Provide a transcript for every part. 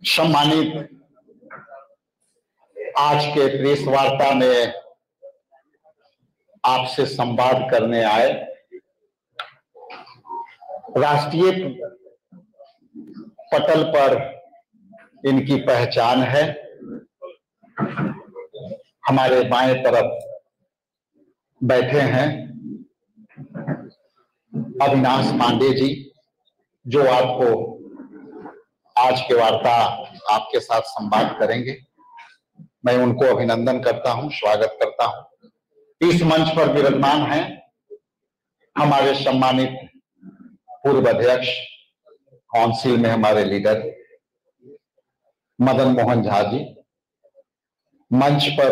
सम्मानित, आज के प्रेस वार्ता में आपसे संवाद करने आए राष्ट्रीय पटल पर इनकी पहचान है। हमारे बाएं तरफ बैठे हैं अविनाश पांडे जी, जो आपको आज के वार्ता आपके साथ संवाद करेंगे। मैं उनको अभिनंदन करता हूं, स्वागत करता हूं। इस मंच पर विराजमान हैं हमारे सम्मानित पूर्व अध्यक्ष, काउंसिल में हमारे लीडर मदन मोहन झा जी। मंच पर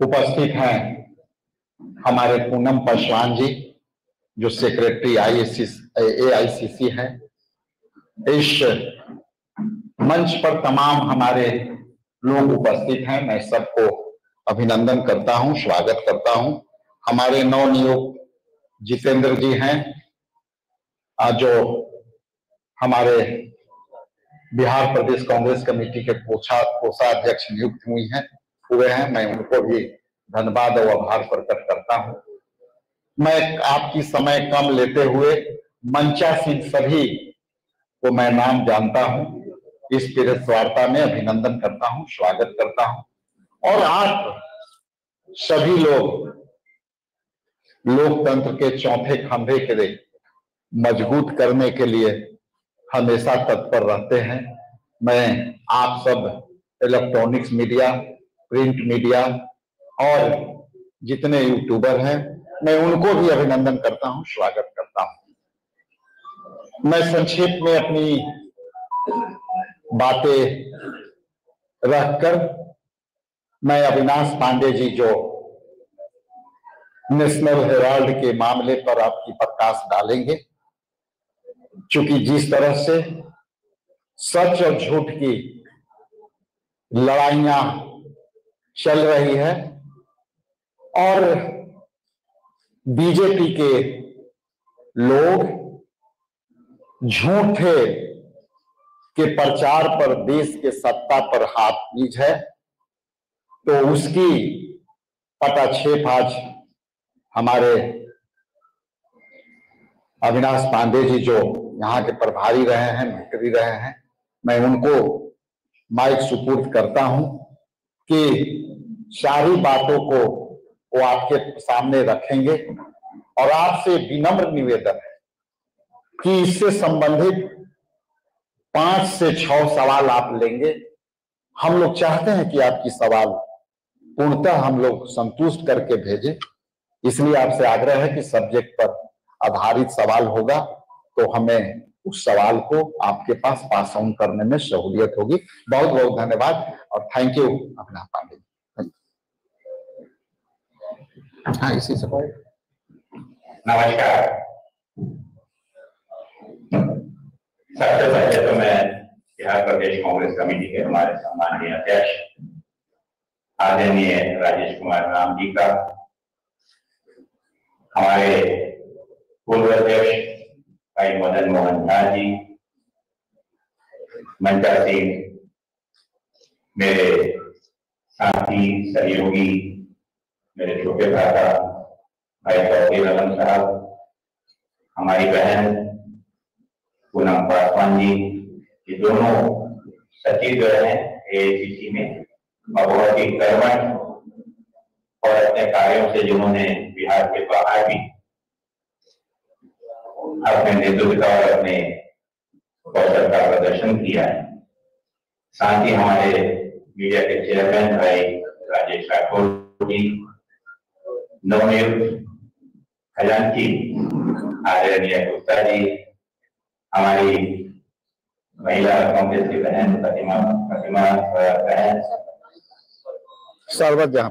उपस्थित हैं हमारे पूनम पासवान जी, जो सेक्रेटरी AICC हैं। इस मंच पर तमाम हमारे लोग उपस्थित हैं। मैं सबको अभिनंदन करता हूं, स्वागत करता हूं। हमारे नवनियुक्त जितेंद्र जी हैं, जो हमारे बिहार प्रदेश कांग्रेस कमेटी के कोषाध्यक्ष नियुक्त हुए हैं। मैं उनको भी धन्यवाद और आभार प्रकट करता हूं। मैं आपकी समय कम लेते हुए मंचासीन सभी को मैं नाम जानता हूं, इस प्रेस वार्ता में अभिनंदन करता हूं, स्वागत करता हूं। और आप सभी लोग लोकतंत्र के चौथे खंभे के लिए मजबूत करने के लिए हमेशा तत्पर रहते हैं। मैं आप सब इलेक्ट्रॉनिक्स मीडिया, प्रिंट मीडिया और जितने यूट्यूबर हैं, मैं उनको भी अभिनंदन करता हूं, स्वागत करता हूं। मैं संक्षेप में अपनी बातें रखकर मैं अविनाश पांडे जी, जो नेशनल हेराल्ड के मामले पर आपकी प्रकाश डालेंगे, चूंकि जिस तरह से सच और झूठ की लड़ाइयां चल रही है और बीजेपी के लोग झूठे के प्रचार पर देश के सत्ता पर हाथ नीज है, तो उसकी पटाक्षेप आज हमारे अविनाश पांडे जी, जो यहाँ के प्रभारी रहे हैं, मंत्री रहे हैं, मैं उनको माइक सुपुर्द करता हूं कि सारी बातों को वो आपके सामने रखेंगे। और आपसे विनम्र निवेदन है कि इससे संबंधित 5 से 6 सवाल आप लेंगे। हम लोग चाहते हैं कि आपकी सवाल पूर्णतः हम लोग संतुष्ट करके भेजें, इसलिए आपसे आग्रह है कि सब्जेक्ट पर आधारित सवाल होगा तो हमें उस सवाल को आपके पास ऑन करने में सहूलियत होगी। बहुत बहुत धन्यवाद और थैंक यू अविनाश पांडे जी। हाँ, इसी से नमस्कार। सबसे पहले तो मैं बिहार प्रदेश कांग्रेस कमेटी के हमारे सम्माननीय अध्यक्ष आदरणीय राजेश कुमार राम जी का, हमारे पूर्व अध्यक्ष भाई मदन मोहन झा जी, मंचासीन मेरे साथी सहयोगी, मेरे छोटे भ्राता भाई चौधरी रमन साहब, हमारी बहन पूनम पासवान जी, ये दोनों सचिव रहे हैं AICC में और बहुत ही कर्मठ और अपने कार्यों से जिन्होंने बिहार के बाहर भी अपने नेतृत्व और अपने कौशल का प्रदर्शन किया है। साथ ही हमारे मीडिया के चेयरमैन भाई राजेश राठौर जी, नवनियुक्त खजांची आदरणीय गुप्ता जी, हमारी महिला कांग्रेस की बहन प्रतिमा बहन सर्वजहां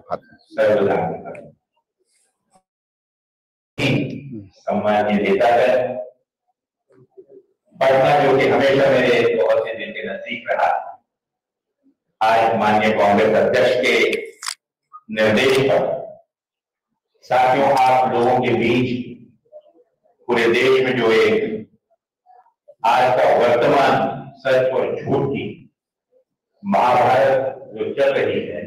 सम्मानीय नेता है पटना, जो कि हमेशा मेरे बहुत से दिन के नजदीक रहा। आज माननीय कांग्रेस अध्यक्ष के निर्देश पर साथियों, आप लोगों के बीच पूरे देश में जो एक आज का वर्तमान सच और झूठ की महाभारत जो चल रही है,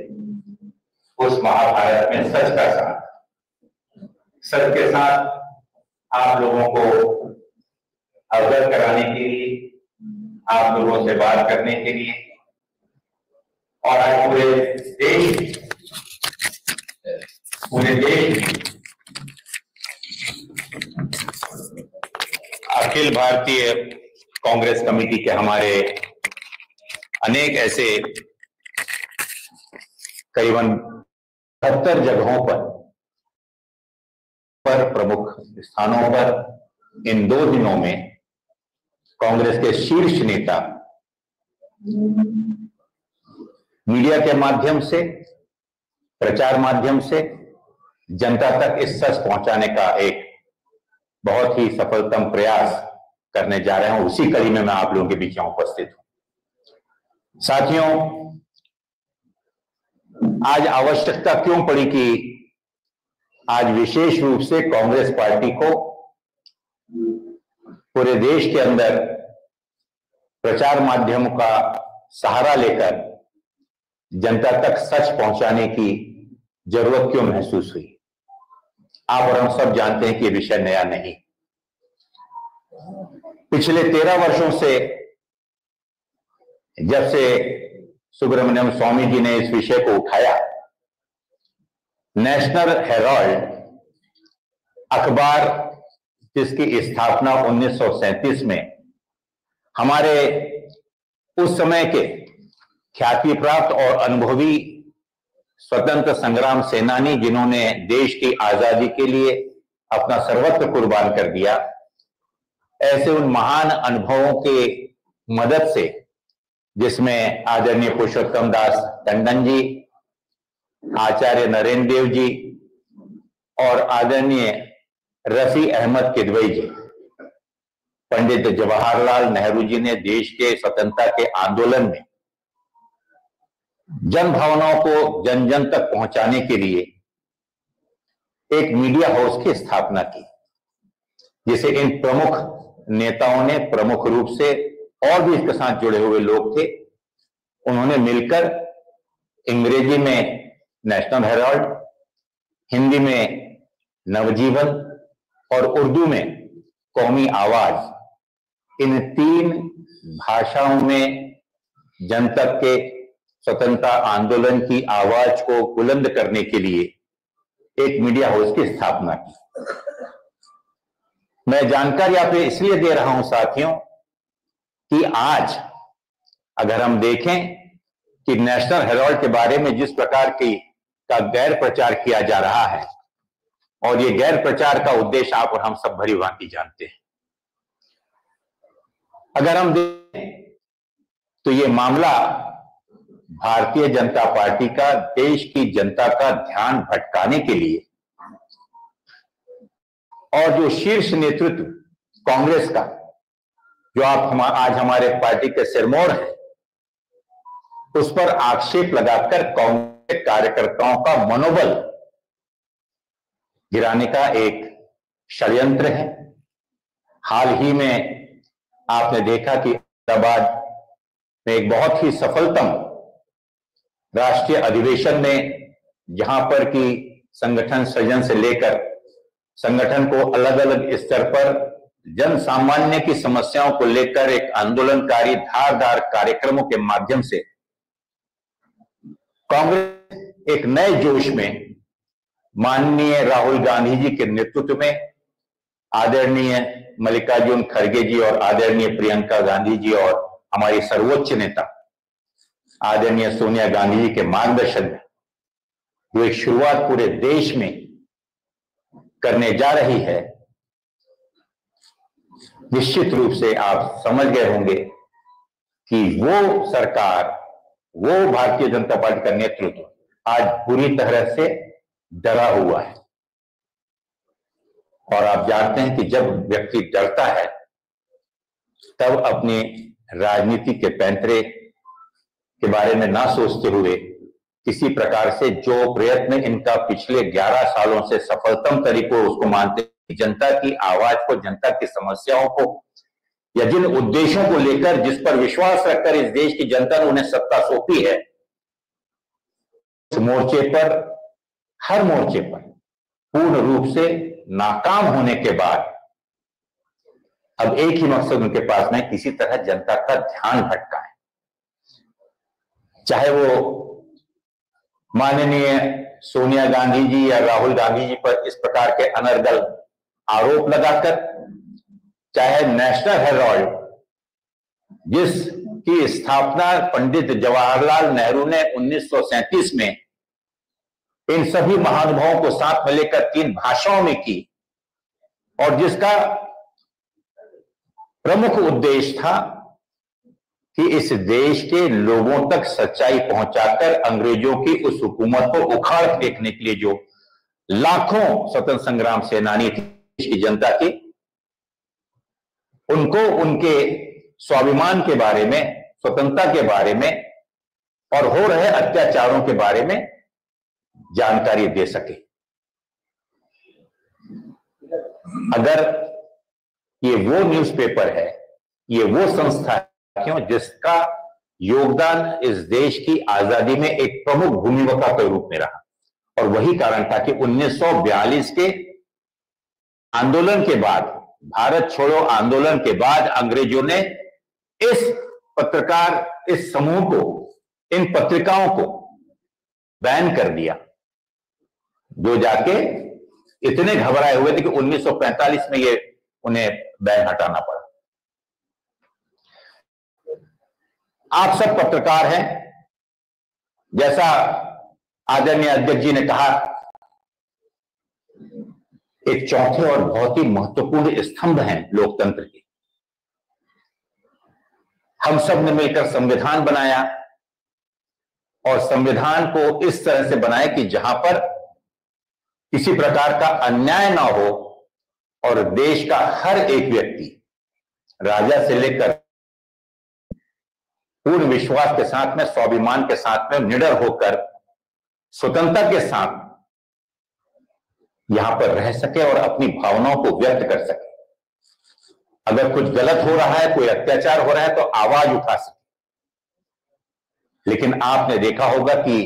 उस महाभारत में सच का साथ, सच के साथ आप लोगों को अवगत कराने के लिए, आप लोगों से बात करने के लिए, और आज पूरे देश में अखिल भारतीय कांग्रेस कमेटी के हमारे अनेक ऐसे करीबन 70 जगहों पर प्रमुख स्थानों पर इन 2 दिनों में कांग्रेस के शीर्ष नेता मीडिया के माध्यम से, प्रचार माध्यम से जनता तक इस सच पहुंचाने का एक बहुत ही सफलतम प्रयास करने जा रहे हैं। उसी कड़ी में मैं आप लोगों के बीच यहां उपस्थित हूं। साथियों, आज आवश्यकता क्यों पड़ी कि आज विशेष रूप से कांग्रेस पार्टी को पूरे देश के अंदर प्रचार माध्यमों का सहारा लेकर जनता तक सच पहुंचाने की जरूरत क्यों महसूस हुई? आप और हम सब जानते हैं कि यह विषय नया नहीं। पिछले 13 वर्षों से जब से सुब्रमण्यम स्वामी जी ने इस विषय को उठाया, नेशनल हेराल्ड अखबार, जिसकी स्थापना 1937 में हमारे उस समय के ख्याति प्राप्त और अनुभवी स्वतंत्र संग्राम सेनानी, जिन्होंने देश की आजादी के लिए अपना सर्वस्व कुर्बान कर दिया, ऐसे उन महान अनुभवों के मदद से, जिसमें आदरणीय पुरुषोत्तम दास टंडन जी, आचार्य नरेंद्र देव जी और आदरणीय रफी अहमद किदवई जी, पंडित जवाहरलाल नेहरू जी ने देश के स्वतंत्रता के आंदोलन में जन भावनाओं को जन जन तक पहुंचाने के लिए एक मीडिया हाउस की स्थापना की, जिसे इन प्रमुख नेताओं ने, प्रमुख रूप से और भी इसके साथ जुड़े हुए लोग थे, उन्होंने मिलकर अंग्रेजी में नेशनल हेराल्ड, हिंदी में नवजीवन और उर्दू में कौमी आवाज, इन 3 भाषाओं में जनता के स्वतंत्रता आंदोलन की आवाज को बुलंद करने के लिए एक मीडिया हाउस की स्थापना की। मैं जानकारी आप इसलिए दे रहा हूं साथियों कि आज अगर हम देखें कि नेशनल हेराल्ड के बारे में जिस प्रकार का गैर प्रचार किया जा रहा है, और ये गैर प्रचार का उद्देश्य आप और हम सब भली भांति जानते हैं। अगर हम देखें तो ये मामला भारतीय जनता पार्टी का देश की जनता का ध्यान भटकाने के लिए, और जो शीर्ष नेतृत्व कांग्रेस का, जो आज हमारे पार्टी के सिरमौर है, उस पर आक्षेप लगाकर कांग्रेस कार्यकर्ताओं का मनोबल गिराने का एक षड्यंत्र है। हाल ही में आपने देखा कि अहमदाबाद में एक बहुत ही सफलतम राष्ट्रीय अधिवेशन में, जहां पर कि संगठन सृजन से लेकर संगठन को अलग अलग स्तर पर जन सामान्य की समस्याओं को लेकर एक आंदोलनकारी धारदार कार्यक्रमों के माध्यम से कांग्रेस एक नए जोश में माननीय राहुल गांधी जी के नेतृत्व में, आदरणीय मल्लिकार्जुन खड़गे जी और आदरणीय प्रियंका गांधी जी और हमारी सर्वोच्च नेता आदरणीय सोनिया गांधी जी के मार्गदर्शन में जो एक शुरुआत पूरे देश में करने जा रही है, निश्चित रूप से आप समझ गए होंगे कि वो सरकार, वो भारतीय जनता पार्टी का नेतृत्व आज पूरी तरह से डरा हुआ है। और आप जानते हैं कि जब व्यक्ति डरता है तब अपनी राजनीति के पैंतरे के बारे में ना सोचते हुए किसी प्रकार से जो प्रयत्न इनका पिछले 11 सालों से सफलतम तरीकों उसको मानते, जनता की आवाज को, जनता की समस्याओं को या जिन उद्देश्यों को लेकर, जिस पर विश्वास रखकर इस देश की जनता ने उन्हें सत्ता सौंपी है, इस मोर्चे पर, हर मोर्चे पर पूर्ण रूप से नाकाम होने के बाद अब एक ही मकसद उनके पास में, किसी तरह जनता का ध्यान भटकाएं। चाहे वो माननीय सोनिया गांधी जी या राहुल गांधी जी पर इस प्रकार के अनर्गल आरोप लगाकर, चाहे नेशनल हेराल्ड जिसकी स्थापना पंडित जवाहरलाल नेहरू ने 1937 में इन सभी महानुभावों को साथ में लेकर 3 भाषाओं में की, और जिसका प्रमुख उद्देश्य था कि इस देश के लोगों तक सच्चाई पहुंचाकर अंग्रेजों की उस हुकूमत को उखाड़ फेंकने के लिए जो लाखों स्वतंत्र संग्राम सेनानी थे देश की जनता की, उनको उनके स्वाभिमान के बारे में, स्वतंत्रता के बारे में और हो रहे अत्याचारों के बारे में जानकारी दे सके। अगर ये वो न्यूज़पेपर है, ये वो संस्था है क्यों जिसका योगदान इस देश की आजादी में एक प्रमुख भूमिका के रूप में रहा, और वही कारण था कि 1942 के आंदोलन के बाद, भारत छोड़ो आंदोलन के बाद अंग्रेजों ने इस समूह को, इन पत्रिकाओं को बैन कर दिया, जो जाके इतने घबराए हुए थे कि 1945 में ये उन्हें बैन हटाना पड़ा। आप सब पत्रकार हैं, जैसा आदरणीय अध्यक्ष जी ने कहा, एक चौथे और बहुत ही महत्वपूर्ण स्तंभ हैं लोकतंत्र के। हम सब ने मिलकर संविधान बनाया, और संविधान को इस तरह से बनाया कि जहां पर किसी प्रकार का अन्याय ना हो, और देश का हर एक व्यक्ति, राजा से लेकर, पूर्ण विश्वास के साथ में, स्वाभिमान के साथ में, निडर होकर स्वतंत्रता के साथ यहां पर रह सके और अपनी भावनाओं को व्यक्त कर सके। अगर कुछ गलत हो रहा है, कोई अत्याचार हो रहा है, तो आवाज उठा सके। लेकिन आपने देखा होगा कि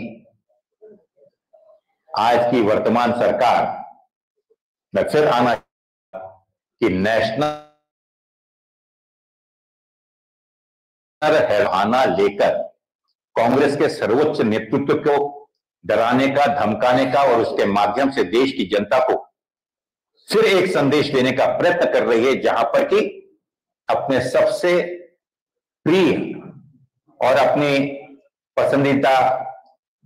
आज की वर्तमान सरकार में फिर आना कि नेशनल हैराना लेकर कांग्रेस के सर्वोच्च नेतृत्व को डराने का, धमकाने का, और उसके माध्यम से देश की जनता को फिर एक संदेश देने का प्रयत्न कर रही है, जहां पर कि अपने सबसे प्रिय और अपनी पसंदीदा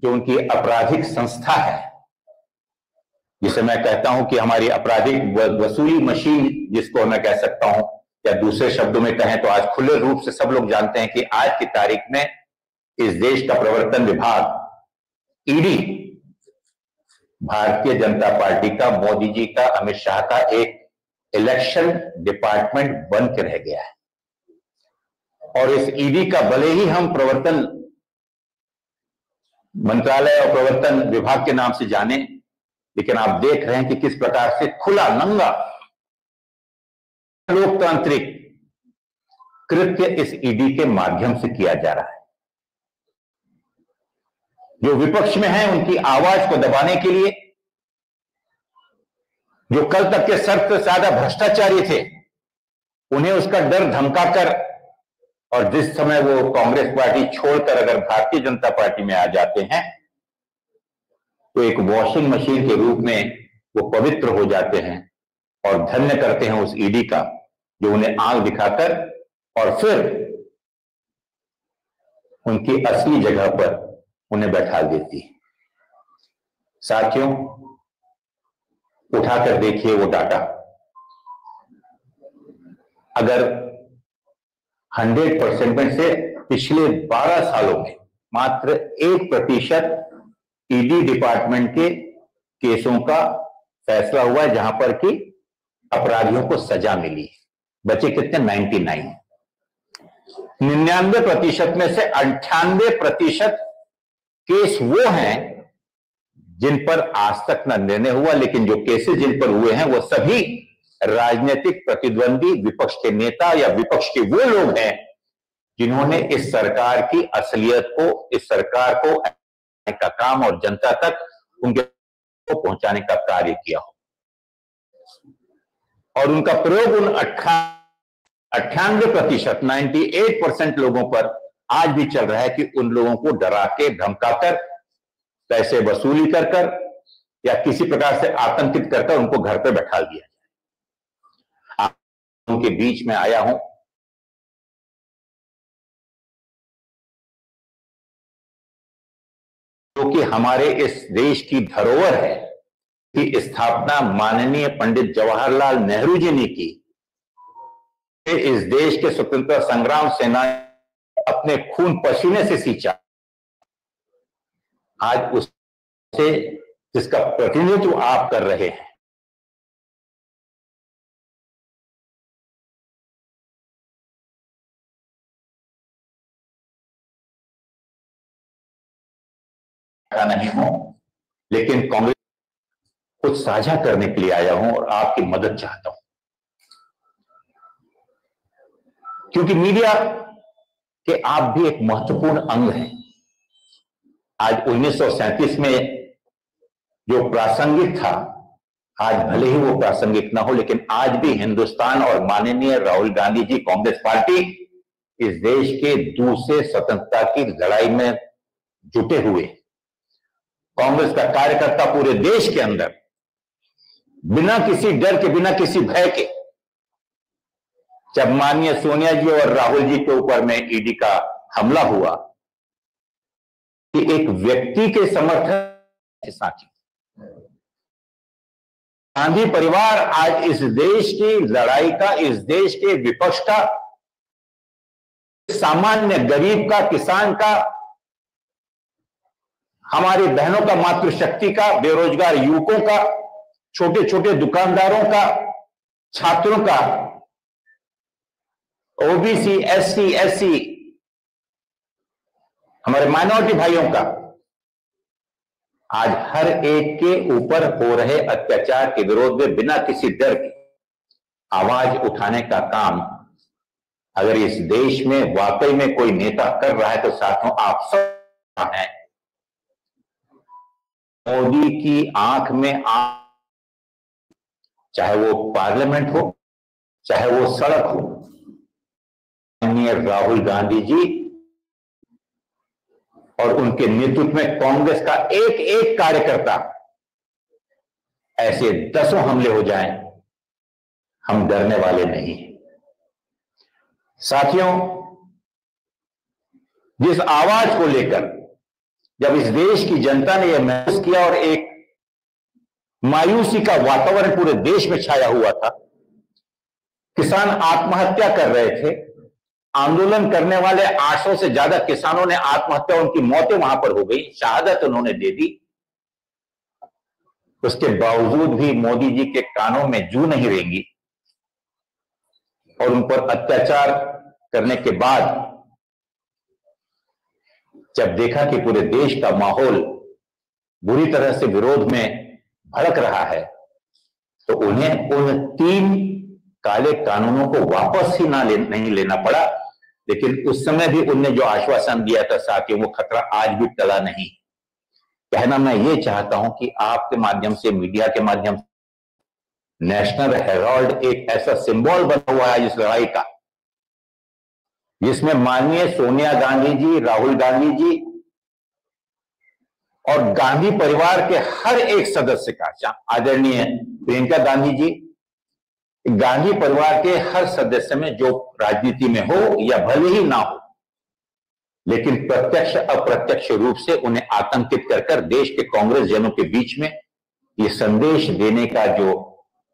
जो उनकी आपराधिक संस्था है, जिसे मैं कहता हूं कि हमारी आपराधिक वसूली मशीन, जिसको मैं कह सकता हूं, या दूसरे शब्दों में कहें तो आज खुले रूप से सब लोग जानते हैं कि आज की तारीख में इस देश का प्रवर्तन विभाग, ईडी, भारतीय जनता पार्टी का, मोदी जी का, अमित शाह का एक इलेक्शन डिपार्टमेंट बन के रह गया है। और इस ईडी का भले ही हम प्रवर्तन मंत्रालय और प्रवर्तन विभाग के नाम से जाने, लेकिन आप देख रहे हैं कि किस प्रकार से खुला नंगा लोकतांत्रिक कृत्य इस ईडी के माध्यम से किया जा रहा है। जो विपक्ष में हैं उनकी आवाज को दबाने के लिए, जो कल तक के सबसे ज्यादा भ्रष्टाचारी थे, उन्हें उसका डर धमकाकर, और जिस समय वो कांग्रेस पार्टी छोड़कर अगर भारतीय जनता पार्टी में आ जाते हैं तो एक वॉशिंग मशीन के रूप में वो पवित्र हो जाते हैं और धन्य करते हैं उस ईडी का, जो उन्हें आंख दिखाकर और फिर उनकी असली जगह पर उन्हें बैठा देती है। साथियों, उठाकर देखिए वो डाटा। अगर 100% में से पिछले 12 सालों में मात्र 1% ईडी डिपार्टमेंट के केसों का फैसला हुआ है जहां पर कि अपराधियों को सजा मिली है। बचे कितने? 99। 99% में से 98% केस वो हैं जिन पर आज तक न निर्णय हुआ, लेकिन जो केसेस जिन पर हुए हैं वो सभी राजनीतिक प्रतिद्वंदी, विपक्ष के नेता या विपक्ष के वो लोग हैं जिन्होंने इस सरकार की असलियत को, इस सरकार को का काम और जनता तक उनके को पहुंचाने का कार्य किया हो। और उनका प्रयोग उन 98%, 98% लोगों पर आज भी चल रहा है कि उन लोगों को डरा के, धमकाकर, पैसे वसूली कर कर या किसी प्रकार से आतंकित कर कर उनको घर पे बैठा दिया जाए। आज उनके बीच में आया हूं क्योंकि हमारे इस देश की धरोहर है कि स्थापना माननीय पंडित जवाहरलाल नेहरू जी ने की। इस देश के स्वतंत्रता संग्राम सेनानी अपने खून पसीने से सींचा। आज उससे जिसका प्रतिनिधित्व आप कर रहे हैं, नहीं हूं, लेकिन कांग्रेस कुछ साझा करने के लिए आया हूं और आपकी मदद चाहता हूं, क्योंकि मीडिया के आप भी एक महत्वपूर्ण अंग हैं। आज 1937 में जो प्रासंगिक था, आज भले ही वो प्रासंगिक ना हो, लेकिन आज भी हिंदुस्तान और माननीय राहुल गांधी जी, कांग्रेस पार्टी इस देश के दूसरे स्वतंत्रता की लड़ाई में जुटे हुए। कांग्रेस का कार्यकर्ता पूरे देश के अंदर बिना किसी डर के, बिना किसी भय के, जब माननीय सोनिया जी और राहुल जी के ऊपर में ईडी का हमला हुआ कि एक व्यक्ति के समर्थन के साथ गांधी परिवार आज इस देश की लड़ाई का, इस देश के विपक्ष का, सामान्य गरीब का, किसान का, हमारी बहनों का, मातृशक्ति का, बेरोजगार युवकों का, छोटे छोटे दुकानदारों का, छात्रों का, ओबीसी, एससी, एससी, हमारे माइनॉरिटी भाइयों का, आज हर एक के ऊपर हो रहे अत्याचार के विरोध में बिना किसी डर के आवाज उठाने का काम अगर इस देश में वाकई में कोई नेता कर रहा है तो साथियों आप सब हैं। मोदी की आंख में आंख, चाहे वो पार्लियामेंट हो, चाहे वो सड़क हो, माननीय राहुल गांधी जी और उनके नेतृत्व में कांग्रेस का एक एक कार्यकर्ता, ऐसे दसों हमले हो जाएं, हम डरने वाले नहीं। साथियों, जिस आवाज को लेकर जब इस देश की जनता ने यह महसूस किया और एक मायूसी का वातावरण पूरे देश में छाया हुआ था, किसान आत्महत्या कर रहे थे, आंदोलन करने वाले 800 से ज्यादा किसानों ने आत्महत्या, उनकी मौतें वहां पर हो गई, शहादत उन्होंने दे दी। उसके बावजूद भी मोदी जी के कानों में जू नहीं रेंगी और उन पर अत्याचार करने के बाद जब देखा कि पूरे देश का माहौल बुरी तरह से विरोध में भड़क रहा है, तो उन्हें उन 3 काले कानूनों को वापस ही नहीं लेना पड़ा। लेकिन उस समय भी उनने जो आश्वासन दिया था साथियों, वो खतरा आज भी टला नहीं। कहना मैं ये चाहता हूं कि आपके माध्यम से, मीडिया के माध्यम से, नेशनल हेराल्ड एक ऐसा सिंबल बना हुआ है इस लड़ाई का, जिसमें माननीय सोनिया गांधी जी, राहुल गांधी जी और गांधी परिवार के हर एक सदस्य का, आदरणीय प्रियंका गांधी जी, गांधी परिवार के हर सदस्य में जो राजनीति में हो या भले ही ना हो, लेकिन प्रत्यक्ष अप्रत्यक्ष रूप से उन्हें आतंकित कर कर देश के कांग्रेस जनों के बीच में ये संदेश देने का जो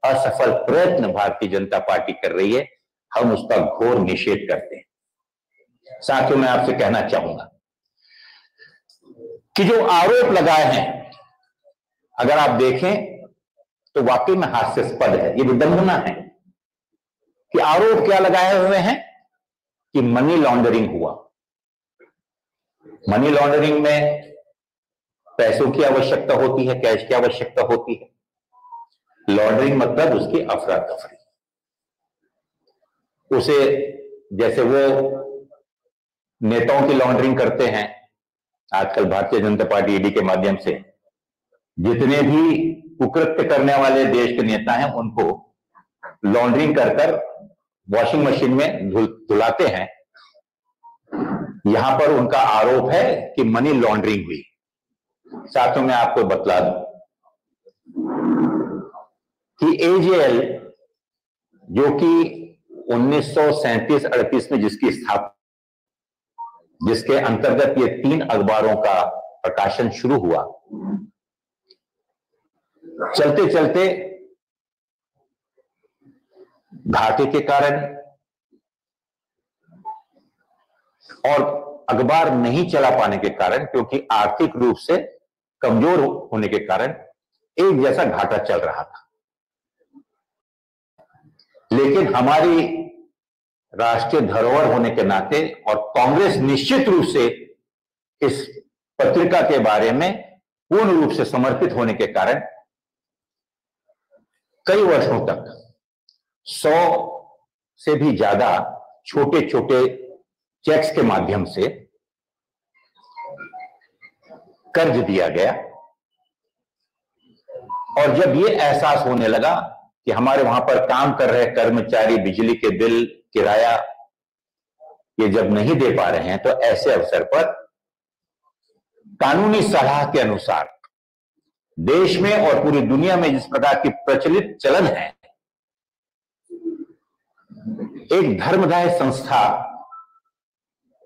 असफल प्रयत्न भारतीय जनता पार्टी कर रही है, हम उसका घोर निषेध करते हैं। साथियों, मैं आपसे कहना चाहूंगा कि जो आरोप लगाए हैं, अगर आप देखें तो वाकई में हास्यास्पद है, ये विडंबना है कि आरोप क्या लगाए हुए हैं कि मनी लॉन्ड्रिंग हुआ। मनी लॉन्ड्रिंग में पैसों की आवश्यकता होती है, कैश की आवश्यकता होती है। लॉन्ड्रिंग मतलब उसकी अफरा तफरी। उसे जैसे वो नेताओं की लॉन्ड्रिंग करते हैं आजकल भारतीय जनता पार्टी ईडी के माध्यम से, जितने भी कुकृत्य करने वाले देश के नेता हैं उनको लॉन्ड्रिंग कर कर वॉशिंग मशीन में धुलाते हैं। यहां पर उनका आरोप है कि मनी लॉन्ड्रिंग हुई। साथ में आपको बतला दूं कि एजेएल जो कि 1937-38 में जिसकी स्थापना, जिसके अंतर्गत ये 3 अखबारों का प्रकाशन शुरू हुआ, चलते चलते घाटे के कारण और अखबार नहीं चला पाने के कारण, क्योंकि आर्थिक रूप से कमजोर होने के कारण एक जैसा घाटा चल रहा था। लेकिन हमारी राष्ट्रीय धरोहर होने के नाते और कांग्रेस निश्चित रूप से इस पत्रिका के बारे में पूर्ण रूप से समर्पित होने के कारण कई वर्षों तक 100 से भी ज्यादा छोटे छोटे चेक्स के माध्यम से कर्ज दिया गया। और जब यह एहसास होने लगा कि हमारे वहां पर काम कर रहे कर्मचारी बिजली के बिल, किराया ये जब नहीं दे पा रहे हैं, तो ऐसे अवसर पर कानूनी सलाह के अनुसार देश में और पूरी दुनिया में जिस प्रकार की प्रचलित चलन है, एक धर्मदाय संस्था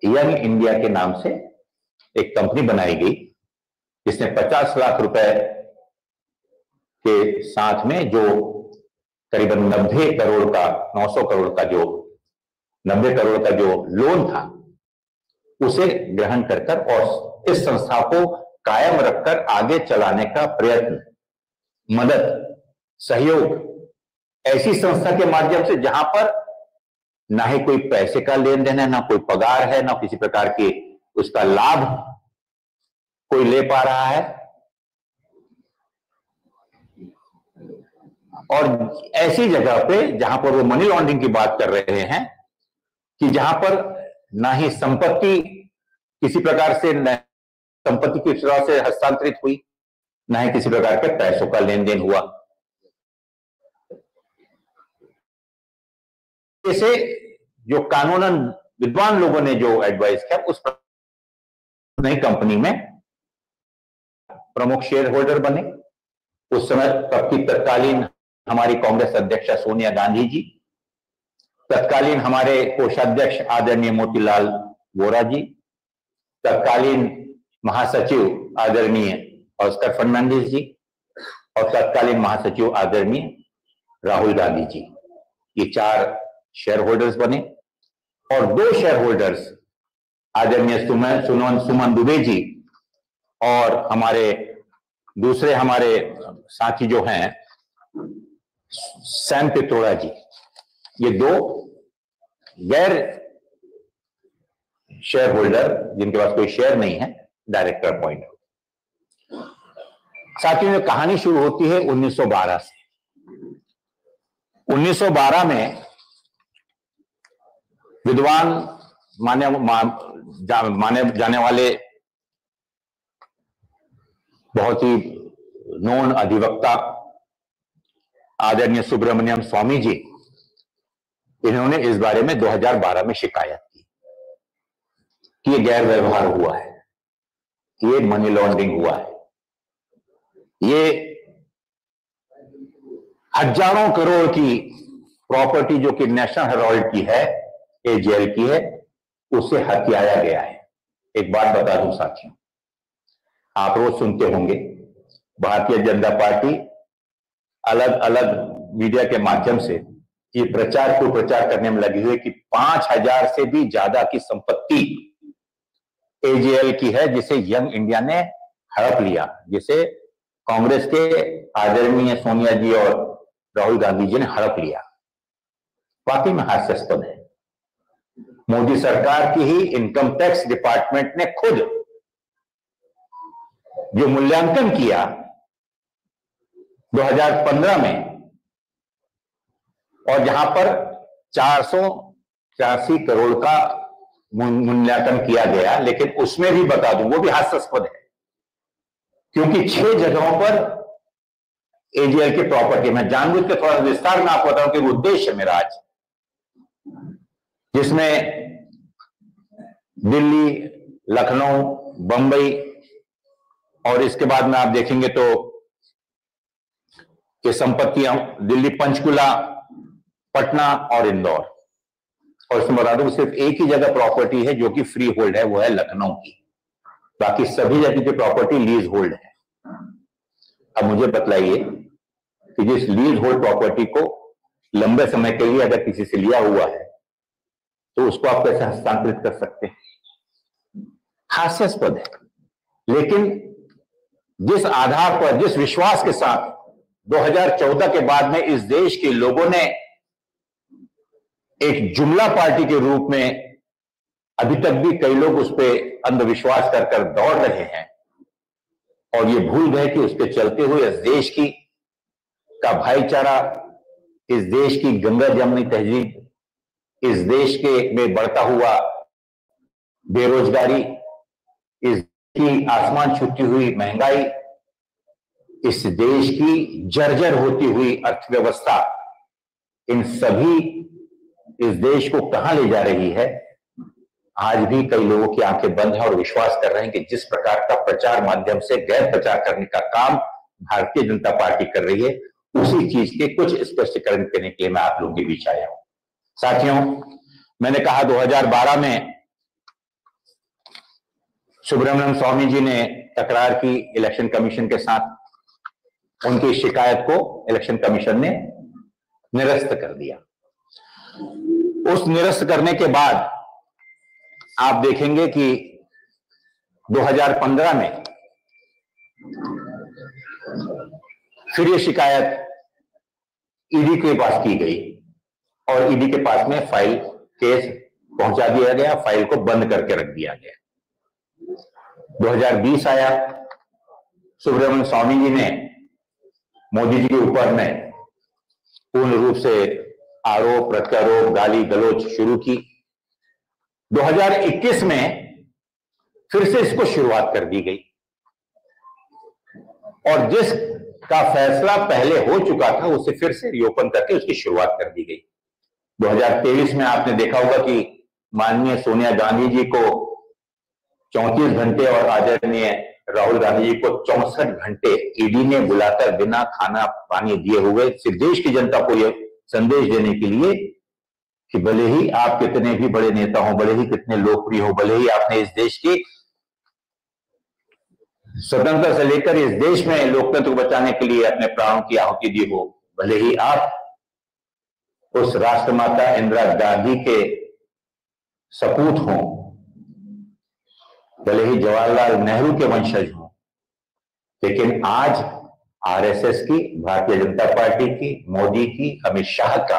यंग इंडिया के नाम से एक कंपनी बनाई गई, जिसने 50 लाख रुपए के साथ में जो करीबन 90 करोड़ का 900 करोड़ का जो 90 करोड़ का जो लोन था उसे ग्रहण कर और इस संस्था को कायम रखकर आगे चलाने का प्रयत्न, मदद, सहयोग ऐसी संस्था के माध्यम से जहां पर ना ही कोई पैसे का लेन देन है, ना कोई पगार है, ना किसी प्रकार की उसका लाभ कोई ले पा रहा है। और ऐसी जगह पे जहां पर वो मनी लॉन्ड्रिंग की बात कर रहे हैं कि जहां पर ना ही संपत्ति किसी प्रकार से संपत्ति की तरह से हस्तांतरित हुई, ना ही किसी प्रकार के पैसों का लेन देन हुआ। इसे जो कानूनन विद्वान लोगों ने जो एडवाइस किया, उस नई कंपनी में प्रमुख शेयर होल्डर बने उस समय तब की तत्कालीन हमारी कांग्रेस अध्यक्षा सोनिया गांधी जी, तत्कालीन हमारे कोषाध्यक्ष आदरणीय मोतीलाल वोरा जी, तत्कालीन महासचिव आदरणीय ऑस्कर फर्नांडिस जी और तत्कालीन महासचिव आदरणीय राहुल गांधी जी, ये 4 शेयर होल्डर्स बने। और 2 शेयर होल्डर्स आदरणीय सुमन दुबे जी और हमारे दूसरे हमारे साथी जो हैं सैम पित्रोड़ा जी, ये 2 गैर शेयर होल्डर जिनके पास कोई शेयर नहीं है, डायरेक्टर अपॉइंट। साथियों में कहानी शुरू होती है 1912 से। 1912 में विद्वान माने जाने वाले बहुत ही नोन अधिवक्ता आदरणीय सुब्रमण्यम स्वामी जी, इन्होंने इस बारे में 2012 में शिकायत की कि ये गैर व्यवहार हुआ है, ये मनी लॉन्ड्रिंग हुआ है, ये हजारों करोड़ की प्रॉपर्टी जो कि नेशनल हेराल्ड की है, एजेएल की है, उसे हथियाया गया है। एक बात बता दूं साथियों, आप रोज सुनते होंगे भारतीय जनता पार्टी अलग अलग मीडिया के माध्यम से ये प्रचार कुप्रचार करने में लगी हुई कि 5000 से भी ज्यादा की संपत्ति एजेएल की है, जिसे यंग इंडिया ने हड़प लिया, जिसे कांग्रेस के आदरणीय सोनिया जी और राहुल गांधी जी ने हड़प लिया। वाकई में हास्यास्पद है। मोदी सरकार की ही इनकम टैक्स डिपार्टमेंट ने खुद जो मूल्यांकन किया 2015 में, और जहां पर 483 करोड़ का मूल्यांकन किया गया, लेकिन उसमें भी बता दूं वो भी हास्यास्पद है, क्योंकि 6 जगहों पर एजीएल की प्रॉपर्टी, मैं जानबूझ के थोड़ा विस्तार में आपको बताऊं कि उद्देश्य मेरा आज, जिसमें दिल्ली, लखनऊ, बंबई, और इसके बाद में आप देखेंगे तो ये संपत्तियां दिल्ली, पंचकुला, पटना और इंदौर। और इसमें बता दूं सिर्फ एक ही जगह प्रॉपर्टी है जो कि फ्री होल्ड है, वो है लखनऊ की, बाकी सभी जगह की प्रॉपर्टी लीज होल्ड है। अब मुझे बतलाइए कि जिस लीज होल्ड प्रॉपर्टी को लंबे समय के लिए अगर किसी से लिया हुआ है तो उसको आप कैसे हस्तांतरित कर सकते हैं? हास्यास्पद है। लेकिन जिस आधार पर, जिस विश्वास के साथ 2014 के बाद में इस देश के लोगों ने एक जुमला पार्टी के रूप में, अभी तक भी कई लोग उस पर अंधविश्वास कर कर दौड़ रहे हैं और ये भूल गए कि उसके चलते हुए इस देश की का भाईचारा, इस देश की गंगा जमनी तहजीब, इस देश के में बढ़ता हुआ बेरोजगारी, इस की आसमान छूती हुई महंगाई, इस देश की जर्जर होती हुई अर्थव्यवस्था, इन सभी इस देश को कहां ले जा रही है। आज भी कई लोगों की आंखें बंद हैं और विश्वास कर रहे हैं कि जिस प्रकार का प्रचार माध्यम से गैर प्रचार करने का काम भारतीय जनता पार्टी कर रही है, उसी चीज के कुछ स्पष्टीकरण करने के लिए मैं आप लोगों के बीच आया हूं। साथियों, मैंने कहा 2012 में सुब्रमण्यम स्वामी जी ने तकरार की इलेक्शन कमीशन के साथ, उनकी शिकायत को इलेक्शन कमीशन ने निरस्त कर दिया। उस निरस्त करने के बाद आप देखेंगे कि 2015 में फिर ये शिकायत ईडी के पास की गई और ईडी के पास में फाइल, केस पहुंचा दिया गया, फाइल को बंद करके रख दिया गया। 2020 आया, सुब्रमण्यम स्वामी जी ने मोदी जी के ऊपर में पूर्ण रूप से आरोप प्रत्यारोप, गाली गलौज शुरू की। 2021 में फिर से इसको शुरुआत कर दी गई और जिसका फैसला पहले हो चुका था उसे फिर से रीओपन करके उसकी शुरुआत कर दी गई। 2023 में आपने देखा होगा कि माननीय सोनिया गांधी जी को 34 घंटे और आदरणीय राहुल गांधी जी को 64 घंटे ईडी ने बुलाकर बिना खाना पानी दिए हुए सिर्फ देश की जनता को यह संदेश देने के लिए कि भले ही आप कितने भी बड़े नेता हो, भले ही कितने लोकप्रिय हो, भले ही आपने इस देश की स्वतंत्रता से लेकर इस देश में लोकतंत्र को बचाने के लिए अपने प्राणों की आहुति दी हो, भले ही आप उस राष्ट्रमाता इंदिरा गांधी के सपूत हों, भले ही जवाहरलाल नेहरू के वंशज हों, लेकिन आज आरएसएस की, भारतीय जनता पार्टी की, मोदी की, अमित शाह का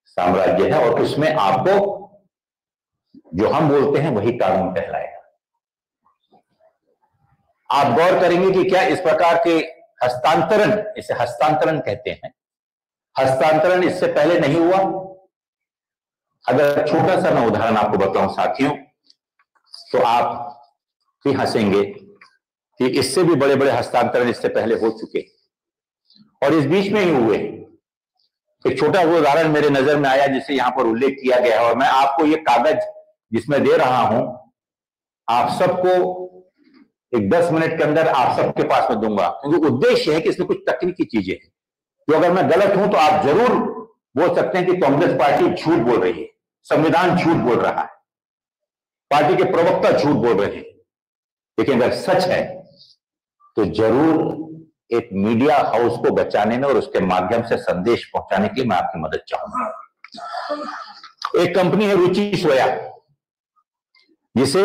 साम्राज्य है और उसमें आपको जो हम बोलते हैं वही कानून कहलाएगा। आप गौर करेंगे कि क्या इस प्रकार के हस्तांतरण, इसे हस्तांतरण कहते हैं, हस्तांतरण इससे पहले नहीं हुआ। अगर छोटा सा मैं उदाहरण आपको बताऊं साथियों, तो आप भी हंसेंगे कि इससे भी बड़े बड़े हस्तांतरण इससे पहले हो चुके और इस बीच में ही हुए। एक छोटा वो उदाहरण मेरे नजर में आया जिसे यहां पर उल्लेख किया गया है और मैं आपको ये कागज जिसमें दे रहा हूं, आप सबको एक 10 मिनट के अंदर आप सबके पास में दूंगा, क्योंकि उद्देश्य है कि इसमें कुछ तकनीकी चीजें हैं तो अगर मैं गलत हूं तो आप जरूर बोल सकते हैं कि कांग्रेस पार्टी झूठ बोल रही है, संविधान झूठ बोल रहा है, पार्टी के प्रवक्ता झूठ बोल रहे हैं। लेकिन अगर सच है तो जरूर एक मीडिया हाउस को बचाने में और उसके माध्यम से संदेश पहुंचाने के लिए मैं आपकी मदद चाहूंगा। एक कंपनी है रुचि सोया, जिसे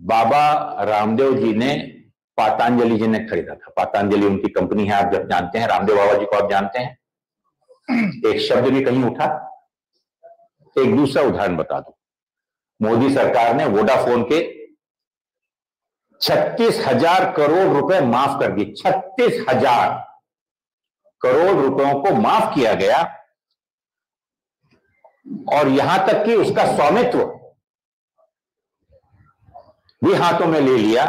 बाबा रामदेव जी ने, पातंजलि जी ने खरीदा था। पातंजलि उनकी कंपनी है, आप जब जानते हैं, रामदेव बाबा जी को आप जानते हैं। एक शब्द भी कहीं उठा। एक दूसरा उदाहरण बता दूं, मोदी सरकार ने वोडाफोन के 36,000 करोड़ रुपए माफ कर दिए। 36,000। करोड़ रुपयों को माफ किया गया और यहां तक कि उसका स्वामित्व भी हाथों में ले लिया,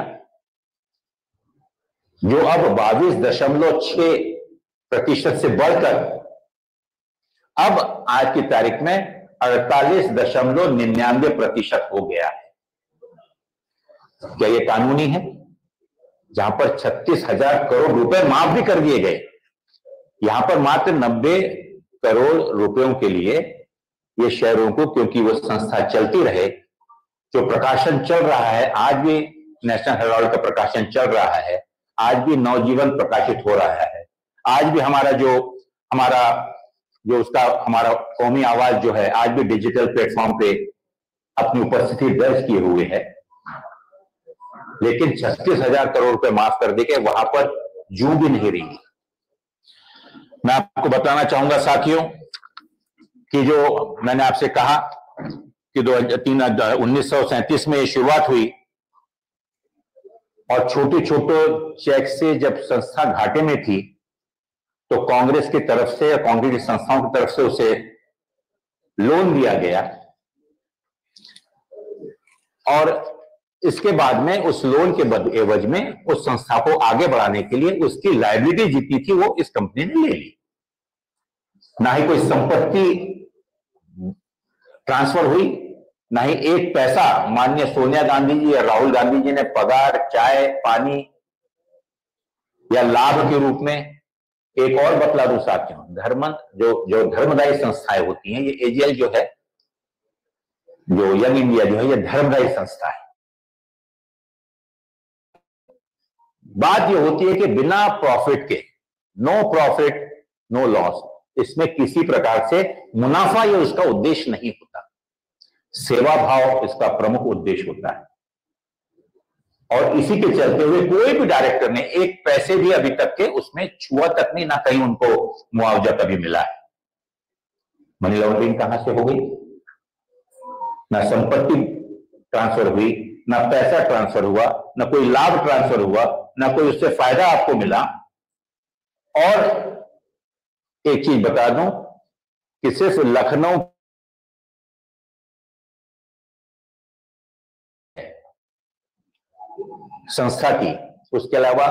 जो अब 22.6% से बढ़कर अब आज की तारीख में 48.99% हो गया है। क्या यह कानूनी है? जहां पर 36,000 करोड़ रुपए माफ भी कर दिए गए, यहां पर मात्र 90 करोड़ रुपयों के लिए ये शेयरों को, क्योंकि वो संस्था चलती रहे, जो प्रकाशन चल रहा है, आज भी नेशनल हेराल्ड का प्रकाशन चल रहा है, आज भी नवजीवन प्रकाशित हो रहा है, आज भी हमारा कौमी आवाज जो है आज भी डिजिटल प्लेटफॉर्म पे अपनी उपस्थिति दर्ज किए हुए है। लेकिन 36,000 करोड़ रुपए माफ कर देके वहां पर जू भी नहीं रही। मैं आपको बताना चाहूंगा साथियों कि जो मैंने आपसे कहा कि 1937 में ये शुरुआत हुई और छोटे छोटे चेक से जब संस्था घाटे में थी तो कांग्रेस की तरफ से या कांग्रेस की संस्थाओं की तरफ से उसे लोन दिया गया और इसके बाद में उस लोन के एवज में उस संस्था को आगे बढ़ाने के लिए उसकी लायबिलिटी जितनी थी वो इस कंपनी ने ले ली। ना ही कोई संपत्ति ट्रांसफर हुई, ना ही एक पैसा माननीय सोनिया गांधी जी या राहुल गांधी जी ने पगार, चाय, पानी या लाभ के रूप में। एक और बतला दूं साथियों, जो धर्मदायी संस्थाएं होती हैं, ये एजीएल जो है, जो यंग इंडिया जो है, ये धर्मदायी संस्था है। बात ये होती है कि बिना प्रॉफिट के, नो प्रॉफिट नो लॉस, इसमें किसी प्रकार से मुनाफा ये उसका उद्देश्य नहीं होता, सेवा भाव इसका प्रमुख उद्देश्य होता है। और इसी के चलते हुए कोई भी डायरेक्टर ने एक पैसे भी अभी तक के उसमें छुआ तक नहीं, ना कहीं उनको मुआवजा कभी मिला है। मनी लॉन्ड्रिंग कहां से हो गई? ना संपत्ति ट्रांसफर हुई, ना पैसा ट्रांसफर हुआ, ना कोई लाभ ट्रांसफर हुआ, ना कोई उससे फायदा आपको मिला। और एक चीज बता दूं कि सिर्फ लखनऊ संस्था की, उसके अलावा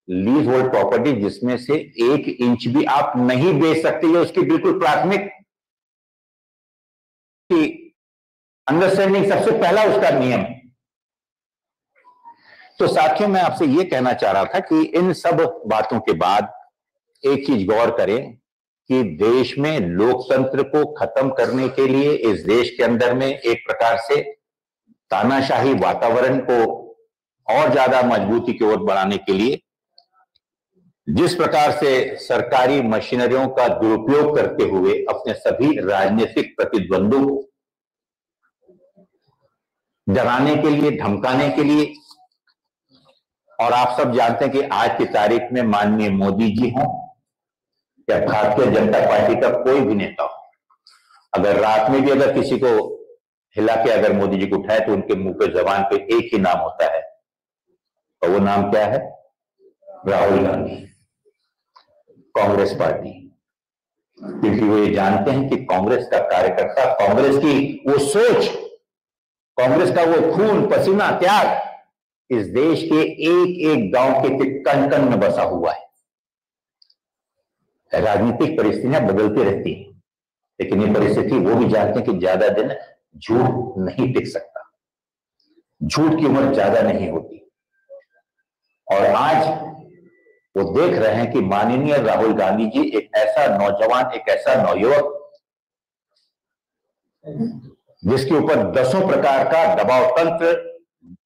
लीज होल्ड प्रॉपर्टी जिसमें से 1 इंच भी आप नहीं बेच सकते, ये उसकी बिल्कुल प्राथमिक अंडरस्टैंडिंग, सबसे पहला उसका नियम है। तो साथियों, मैं आपसे ये कहना चाह रहा था कि इन सब बातों के बाद एक चीज गौर करें कि देश में लोकतंत्र को खत्म करने के लिए, इस देश के अंदर में एक प्रकार से तानाशाही वातावरण को और ज्यादा मजबूती की ओर बढ़ाने के लिए जिस प्रकार से सरकारी मशीनरियों का दुरुपयोग करते हुए अपने सभी राजनीतिक प्रतिद्वंदों को डराने के लिए, धमकाने के लिए, और आप सब जानते हैं कि आज की तारीख में माननीय मोदी जी हों या भारतीय जनता पार्टी का कोई भी नेता हो, अगर रात में भी अगर किसी को हिला के अगर मोदी जी को उठाए तो उनके मुंह पे, जबान पे एक ही नाम होता है, और वो नाम क्या है? राहुल गांधी, कांग्रेस पार्टी। क्योंकि वो ये जानते हैं कि कांग्रेस का कार्यकर्ता, कांग्रेस की वो सोच, कांग्रेस का वो खून, पसीना, त्याग इस देश के एक एक गांव के कण कण में बसा हुआ है। राजनीतिक परिस्थितियां बदलती रहती हैं, लेकिन ये परिस्थिति वो भी जानते हैं कि ज्यादा दिन झूठ नहीं टिक सकता, झूठ की उम्र ज्यादा नहीं होती। और आज वो देख रहे हैं कि माननीय राहुल गांधी जी एक ऐसा नौजवान, एक ऐसा नवयुवक जिसके ऊपर 10 प्रकार का दबाव तंत्र,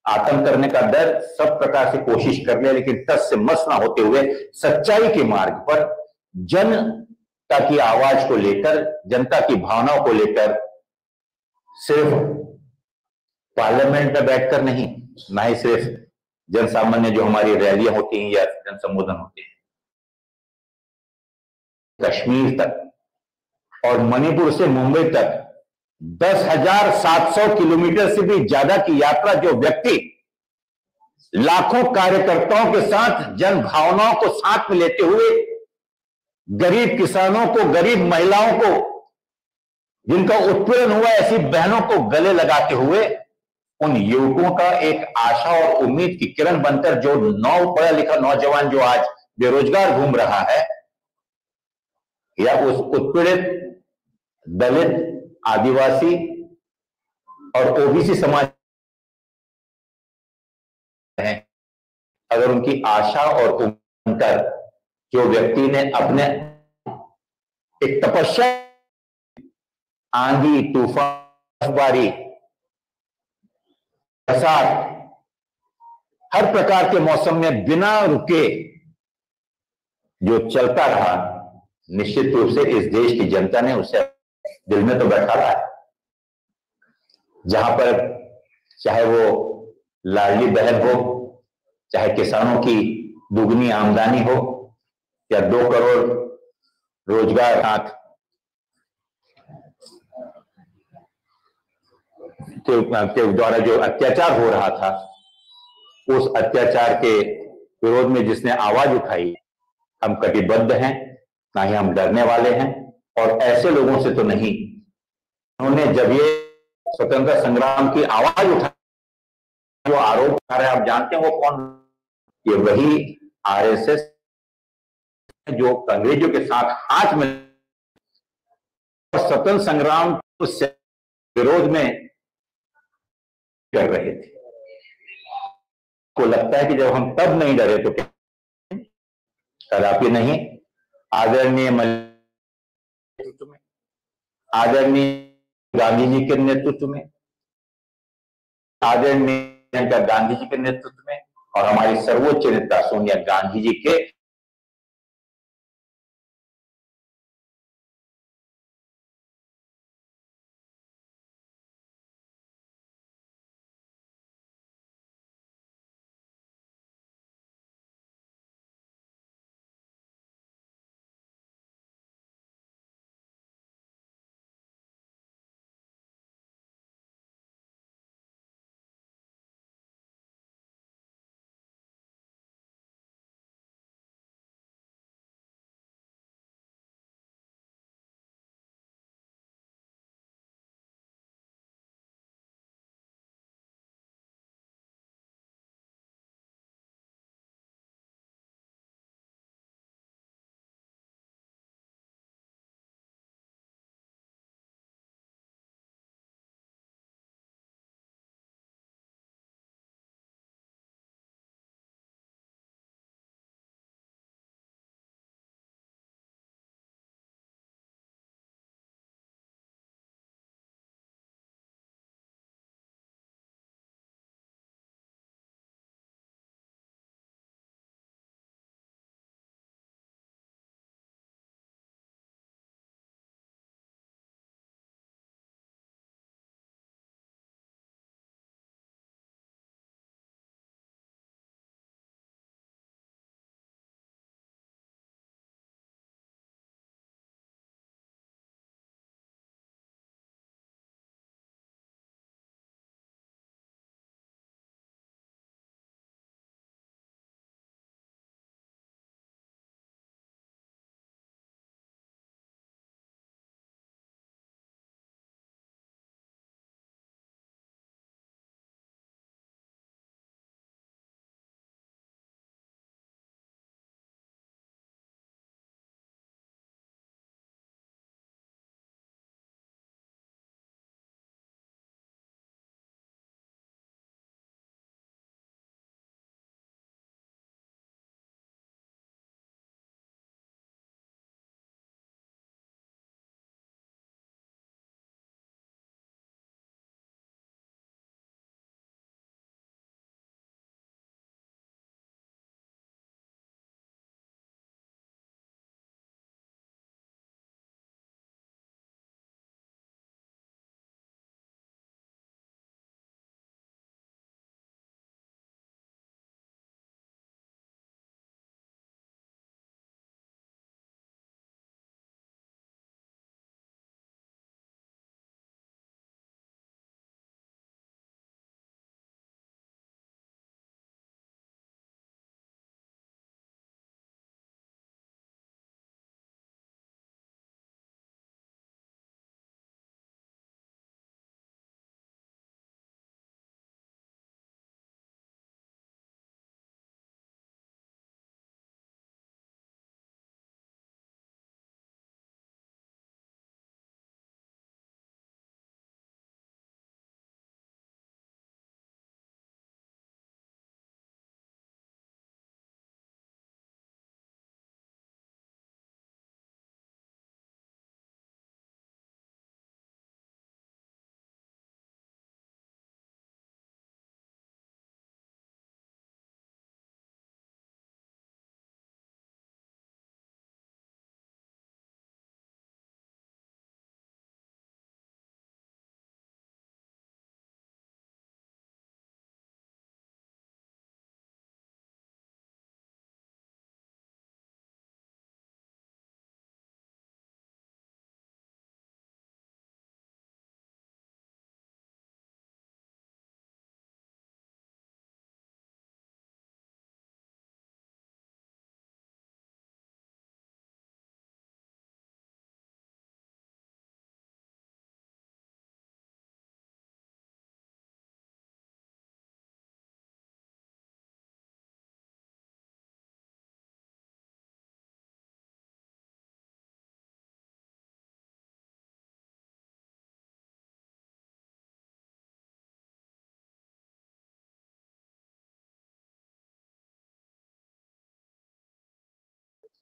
आतंक करने का डर, सब प्रकार से कोशिश कर लिया, लेकिन टस से मस ना होते हुए सच्चाई के मार्ग पर जनता की आवाज को लेकर, जनता की भावनाओं को लेकर, सिर्फ पार्लियामेंट में बैठकर नहीं, ना ही सिर्फ जन सामान्य जो हमारी रैलियां होती हैं या जन संबोधन होते हैं, कश्मीर तक और मणिपुर से मुंबई तक 10,700 किलोमीटर से भी ज्यादा की यात्रा जो व्यक्ति लाखों कार्यकर्ताओं के साथ जन भावनाओं को साथ में लेते हुए गरीब किसानों को, गरीब महिलाओं को, जिनका उत्पीड़न हुआ, ऐसी बहनों को गले लगाते हुए उन युवकों का एक आशा और उम्मीद की किरण बनकर जो पढ़ा लिखा नौजवान जो आज बेरोजगार घूम रहा है, या उस उत्पीड़ित दलित, आदिवासी और ओबीसी समाज है, अगर उनकी आशा और उम्मीद कर जो व्यक्ति ने अपने एक तपस्या, आंधी, तूफान, बर्फबारी, बरसात, हर प्रकार के मौसम में बिना रुके जो चलता रहा, निश्चित रूप से इस देश की जनता ने उसे दिल में तो बैठा रहा है। जहां पर चाहे वो लाडली बहन हो, चाहे किसानों की दुगनी आमदनी हो, या 2 करोड़ रोजगार के द्वारा जो अत्याचार हो रहा था, उस अत्याचार के विरोध में जिसने आवाज उठाई, हम कटिबद्ध हैं, ना ही हम डरने वाले हैं, और ऐसे लोगों से तो नहीं। उन्होंने जब ये स्वतंत्रता संग्राम की आवाज उठाई, जो आरोप उठा रहे हैं, आप जानते हैं वो कौन? ये वही आरएसएस जो अंग्रेजों के साथ हाथ में स्वतंत्र संग्राम उस विरोध में कर रहे थे। को लगता है कि जब हम तब नहीं डरे तो क्या? कदापि नहीं। आदरणीय नेतृत्व में, आदरणीय गांधी जी के नेतृत्व में, आदरणीय गांधी जी के नेतृत्व में, और हमारी सर्वोच्च नेता सोनिया गांधी जी के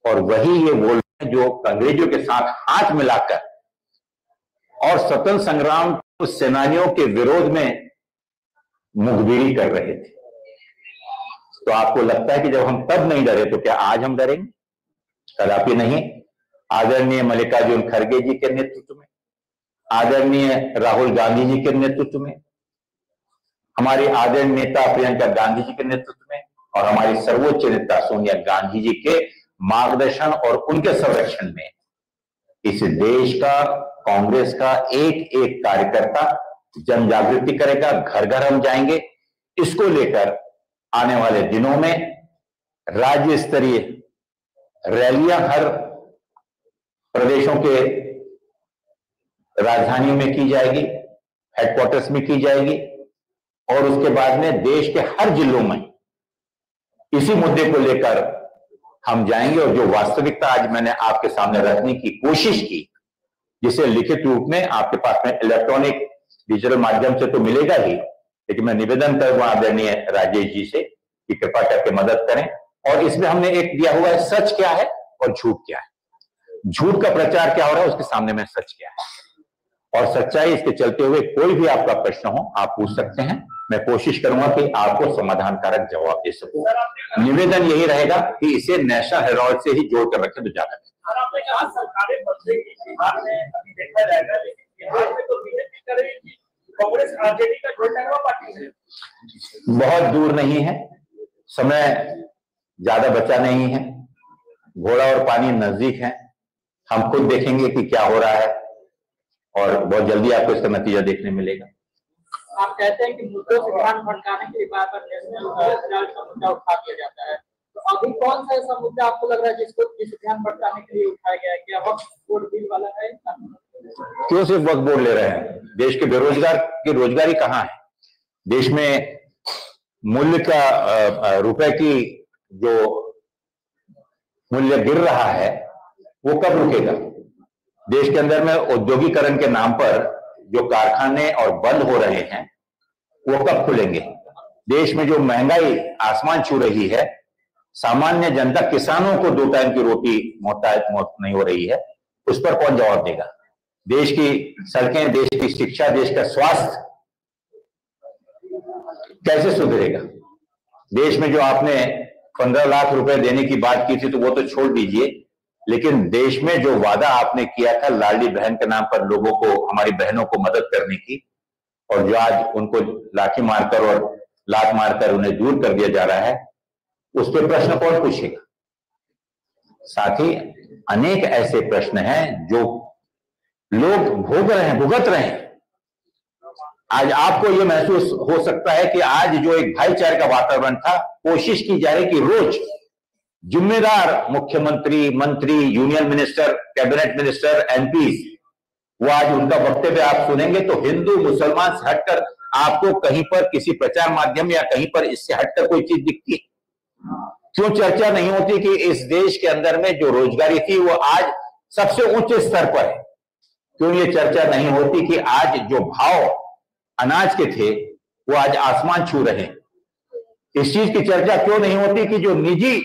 और वही ये बोल रहे हैं जो अंग्रेजों के साथ हाथ मिलाकर और स्वतंत्र संग्राम सेनानियों के विरोध में मुखबिरी कर रहे थे। तो आपको लगता है कि जब हम तब नहीं डरे तो क्या आज हम डरेंगे? कदापि नहीं। आदरणीय मल्लिकार्जुन खड़गे जी के नेतृत्व में, आदरणीय राहुल गांधी जी के नेतृत्व में, हमारी आदरणीय नेता प्रियंका गांधी जी के नेतृत्व में और हमारी सर्वोच्च नेता सोनिया गांधी जी के मार्गदर्शन और उनके संरक्षण में इस देश का, कांग्रेस का एक एक कार्यकर्ता जन जागृति करेगा, घर घर हम जाएंगे। इसको लेकर आने वाले दिनों में राज्य स्तरीय रैलियां हर प्रदेशों के राजधानियों में की जाएगी, हेडक्वार्टर्स में की जाएगी और उसके बाद में देश के हर जिलों में इसी मुद्दे को लेकर हम जाएंगे। और जो वास्तविकता आज मैंने आपके सामने रखने की कोशिश की, जिसे लिखित रूप में आपके पास में इलेक्ट्रॉनिक डिजिटल माध्यम से तो मिलेगा ही, लेकिन मैं निवेदन करूंगा आदरणीय राजेश जी से कि कृपा करके मदद करें। और इसमें हमने एक दिया हुआ है, सच क्या है और झूठ क्या है। झूठ का प्रचार क्या हो रहा है, उसके सामने में सच क्या है और सच्चाई। इसके चलते हुए कोई भी आपका प्रश्न हो आप पूछ सकते हैं, मैं कोशिश करूंगा कि आपको समाधानकारक जवाब दे सकूं। निवेदन यही रहेगा कि इसे नेशनल हेराल्ड से ही जोड़कर रखें तो ज्यादा बहुत दूर नहीं है, समय ज्यादा बचा नहीं है, घोड़ा और पानी नजदीक है। हम खुद देखेंगे कि क्या हो रहा है और बहुत जल्दी आपको इसका नतीजा देखने मिलेगा। आप कहते हैं कि मुद्दों से ध्यान भटकाने के लिए बार बार नेशनल हेराल्ड का मुद्दा उठा दिया जाता है, तो अभी कौन सा ऐसा मुद्दा आपको लग रहा है जिसे ध्यान भटकाने के लिए उठाया गया है? क्या वक्फ बोर्ड बिल वाला है? क्यों सिर्फ वक्फ बोर्ड ले रहे हैं? देश के बेरोजगार की रोजगारी कहाँ है? देश में मूल्य का रुपए की जो मूल्य गिर रहा है वो कब रुकेगा? देश के अंदर में औद्योगिकरण के नाम पर जो कारखाने और बंद हो रहे हैं वो कब खुलेंगे? देश में जो महंगाई आसमान छू रही है, सामान्य जनता किसानों को 2 टाइम की रोटी मौत नहीं हो रही है, उस पर कौन जवाब देगा? देश की सड़कें, देश की शिक्षा, देश का स्वास्थ्य कैसे सुधरेगा? देश में जो आपने 15 लाख रुपए देने की बात की थी तो वो तो छोड़ दीजिए, लेकिन देश में जो वादा आपने किया था लाडली बहन के नाम पर लोगों को, हमारी बहनों को मदद करने की, और जो आज उनको लाठी मारकर और लात मारकर उन्हें दूर कर दिया जा रहा है, उस पर प्रश्न कौन पूछेगा? साथ ही अनेक ऐसे प्रश्न हैं जो लोग भोग रहे हैं, भुगत रहे हैं। आज आपको यह महसूस हो सकता है कि आज जो एक भाईचारे का वातावरण था, कोशिश की जा रही कि रोज जिम्मेदार मुख्यमंत्री, मंत्री, union minister, cabinet minister, MP, वो आज उनका वक्तव्य आप सुनेंगे तो हिंदू मुसलमान से हटकर आपको कहीं पर किसी प्रचार माध्यम या कहीं पर इससे हटकर कोई चीज दिखती है? क्यों चर्चा नहीं होती कि इस देश के अंदर में जो रोजगारी थी वो आज सबसे ऊंचे स्तर पर है? क्यों ये चर्चा नहीं होती कि आज जो भाव अनाज के थे वो आज आसमान छू रहे हैं? इस चीज की चर्चा क्यों नहीं होती कि जो निजी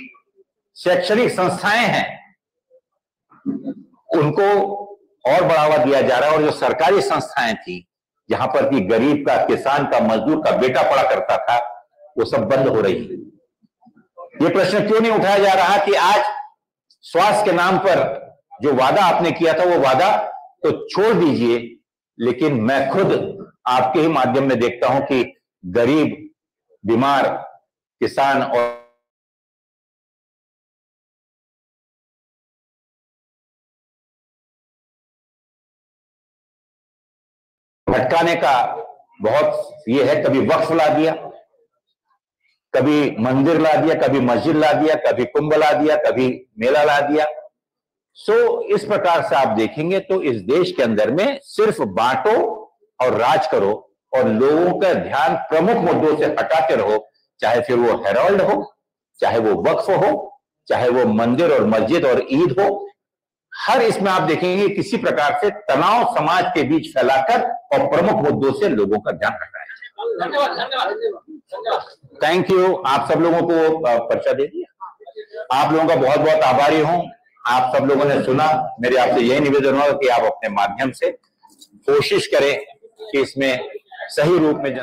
शैक्षणिक संस्थाएं हैं उनको और बढ़ावा दिया जा रहा है और जो सरकारी संस्थाएं थी जहां पर कि गरीब का, किसान का, मजदूर का बेटा पढ़ा करता था, वो सब बंद हो रही है? ये प्रश्न क्यों नहीं उठाया जा रहा कि आज स्वास्थ्य के नाम पर जो वादा आपने किया था वो वादा तो छोड़ दीजिए, लेकिन मैं खुद आपके ही माध्यम में देखता हूं कि गरीब, बीमार, किसान और भटकाने का बहुत ये है। कभी वक्फ ला दिया, कभी मंदिर ला दिया, कभी मस्जिद ला दिया, कभी कुंभ ला दिया, कभी मेला ला दिया। इस प्रकार से आप देखेंगे तो इस देश के अंदर में सिर्फ बांटो और राज करो और लोगों का ध्यान प्रमुख मुद्दों से हटाते रहो, चाहे फिर वो हेराल्ड हो, चाहे वो वक्फ हो, चाहे वो मंदिर और मस्जिद और ईद हो। हर इसमें आप देखेंगे किसी प्रकार से तनाव समाज के बीच फैलाकर और प्रमुख मुद्दों से लोगों का ध्यान हटाया। Thank you. आप सब लोगों को पर्चा दे दिया। आप लोगों का बहुत बहुत आभारी हूं। आप सब लोगों ने सुना। मेरे आपसे यही निवेदन होगा कि आप अपने माध्यम से कोशिश करें कि इसमें सही रूप में